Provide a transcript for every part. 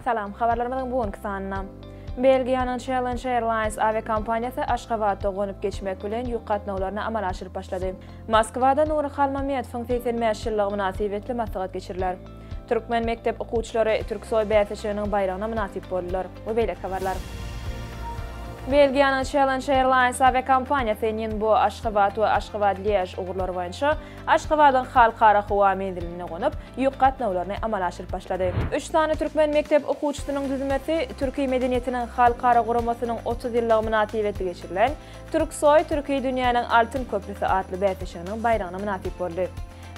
Salam, haberlerimizin bugünkü sanına. Belgiyanın Challenge Airlines aviakompaniyasi Aşgabatda gonyp geçmek bilen ýük gatnawlaryna amal aşyryp başlady. Moskwada Nuri Halmamyat funksionelmäş ýyllygy münasibetli maslahat geçirler. Türkmen mektep okuwçylary Türksoy bäýteşiginiň bayramyna münasip boldylar. Bu beýle habarlar. Belgiyanın Challenge Airlines aviakompaniyasi bu Aşgabat we Aşgabat-Liège ugurlary boýunça Aşgabatyň halkara howa menziline gonyp ýük gatnawlaryny amal aşyryp başlady. 3 tane Türkmen mektep okuwçysynyň düzmesi Türkiýe medeniýetiniň halkara guramasynyň 30 ýyllygy münasibetli geçirilen Türksoy Türkiýe dünýäniň altyn köprüsi adly bäýteşiginiň bayramyna münasip boldy.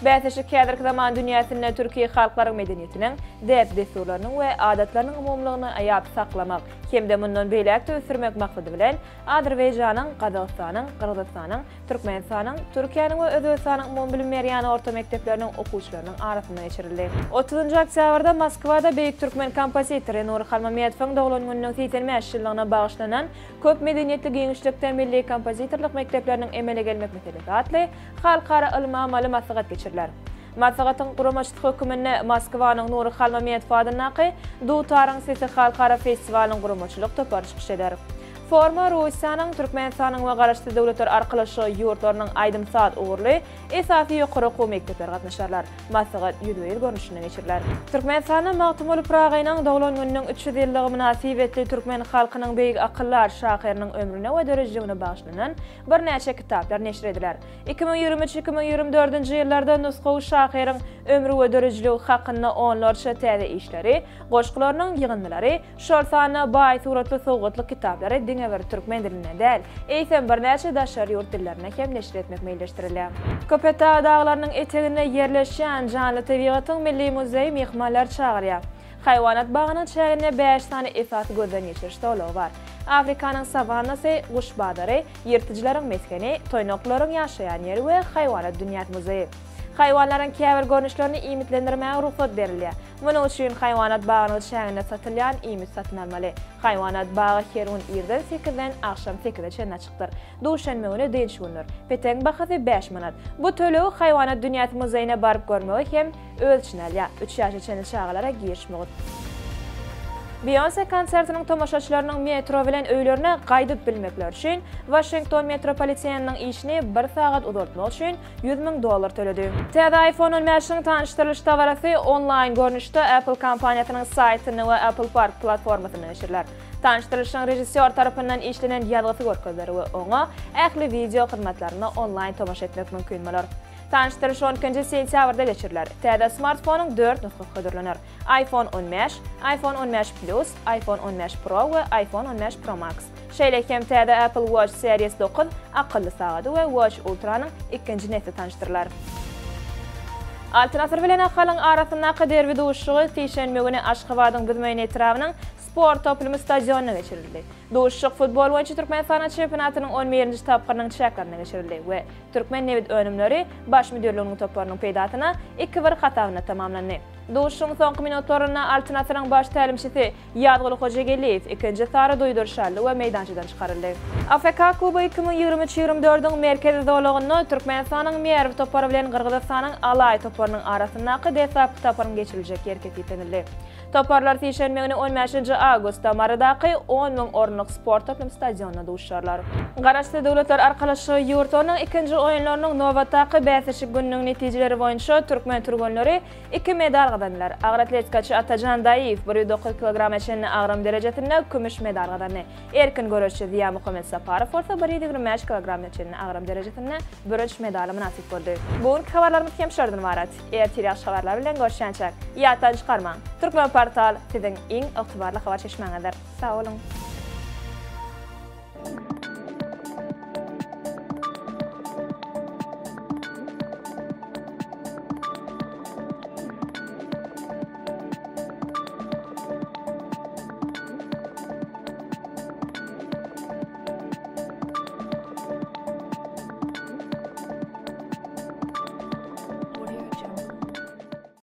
Bäýteşik kädirki zaman dünýäsinde Türkiýe halklaryň medeniýetiniň, däp-desturlarynyň we adatlarynyň umumlygyny aýap saklamak hemde mundan beýlekde ösürmek maksady bilen Azerbaýjanyň, Gazagystanyň, Kyrgyzstanyň, Türkmenistanyň, Türkiýanyň we Özbekistanyň umum bilim berýän orta mekdepleriniň okuwçylarynyň arasynda geçirildi. 30 oktýabrda Moskwada beýik türkmen kompozitori Nuri Halmamyatowyň doglan gününiň 80 ýyllygyna bagyşlanan köp medeniýetli giňişlikden milli kompozitorlyk mekdepleriniň emele gelmek meselesi atly halkara ilmi amaly maslahat geçirildi. Maslahatyň guramaçlyk hökümine Moskwanyň Nuri Halmamyatow adynaky Dutaryň sesi halkara festiwaliň guramaçlyk toparçyk eder. Forma Russiýanyň, Türkmenistanyň we garaşdy döwletler arkalaşy ýurtlarynyň aýdym saat ugurly esasy ýokary okuw mekdepler gatnaşarlar. Maslahat ýüzüýel görnüşine geçirilär. Türkmenistanyň Magtymul Pragynyň doglan gününiň 300 ýyllygy münasibetli türkmen halkynyň beýik akyllar şahyrynyň ömrüne we derejelerine bagşlanan bir näçe kitaplar neşr ediler. 2023-2024 ýyllarda nusgaw şahyryň ömrü we derejeligi hakynda onlarça täze işleri, goşgularynyň ýygyndylary, şol sany baý suratly sowgatly kitaplary bir Türkmen diline däl, eýsem bir näçe daşary ýurt dillerine hem neşr etmek meýleşdirilýär. Köpeta dağlarynyň eteginde ýerleşýän Janly Tabiatyň Milli Muzeyi mehmanlar çagyrýar. Haýwanat bagynyň çägine 5 tane esasy gözden geçiriş dowlagy bar. Afrikanyň savannasy, guş badary, ýyrtyjylaryň meskeni, toýnaklaryň ýaşaýan ýeri we haýwanat dünýäsi muzeyi. Haýwanlaryň käbir görnüşlerini imitlendirmäge ruhsat berilýär. Munyň üçin haýwanat bagynyň çägine satylýan imit satyn almaly. Haýwanat bagy her gün irden 8-den akşam 8-e çenä açykdyr. Duşanbe güni değiş günler. Peteň bahasy 5 manat. Bu tölegi haýwanat dünýäsi muzeýine baryp görmegi hem ölçünelýär. 3 ýaşa çenä çağalara girişmegi. Beyoncé konsertiniň tomaşaçylarynyň metro bilen öýlerine gaýdyp bilmekler üçin Washington metropoliteniýanyň işini 1 sagat uzatmak üçin $100,000 төлedi. Täze iPhone 15-iň tanışdyrylyş tawarasy online görnüşde Apple kompaniýasynyň saytyny we Apple Park platformasyna geçirilýär. Tanışdyrylyşyň rejissor tarapyndan işlenen ýazgysy görkezleri we oňa ähli video hyzmatlaryny online tomaşa etmek mümkin bolar. Tanışdırış 12 sentyabrda geçirilir. Täze smartphonyň 4 nusgasy hödürlenir. iPhone 15, iPhone 15 Plus, iPhone 15 Pro we iPhone 15 Pro Max. Şeýlekem täze Apple Watch Series 9 akylly sagady we Watch Ultra'nyň ikinji nesli tanışdyrlar. Altyn asr bilen ahaliň arasyndaky derbi duşugy Tişenbe güni Aşgabatyň Büzmeýin etrawynyň sport toplumy stadionuna geçirildi. Duşuk futbol boýunça Türkmenistan çempionatynyň 11-nji tapgyrynyň çäklerine geçirildi we Türkmen Nevit önümleri baş müdirliginiň toplarynyň peýdatyna 2-1 hatawyna tamamlandy. Duşuň soňky minutlaryna Altyn asryň baş tälimçisi Ýadgyl Hojageliýew ikinji sary doýdurşarly we meýdançydan çykaryldy. AFK klubu 2023-24-iň merkezi dowlagyny Türkmenistanyň Merw topary bilen Kyrgyzstanyň Alay toparynyň arasyndaky desap toparyň geçiriljek ýerke ýetenildi. Toparlar Tişenbe güni 15 awgustda Maradaky 10.000 orunlyk sport toplumy stadionuna duşarlar. Garaşdy döwletler arkalaşy ýurtlarynyň ikinji oýunlarynyň nowatdaky bäsişik gününiň netijeleri boýunça türkmen turgunlary 2 medal gadanlar. Agyr atletikaçy Atajan Daýew 109 kg çenli agram derejesinde kümüş medal gadandy. Erkin görüşçi Ziya Muhammed Saparow bolsa 125 kg çenli agram derejesinde bürünç medal münasip boldy. Bugünkü habarlarymyz hem şerden ibaret. Ertir ýaş habarlar bilen görüşýänçek. Ýatdan çykarmaň. Türkmen portal siziň iň ygtybarly habar çeşmeňidir. Sag bolun.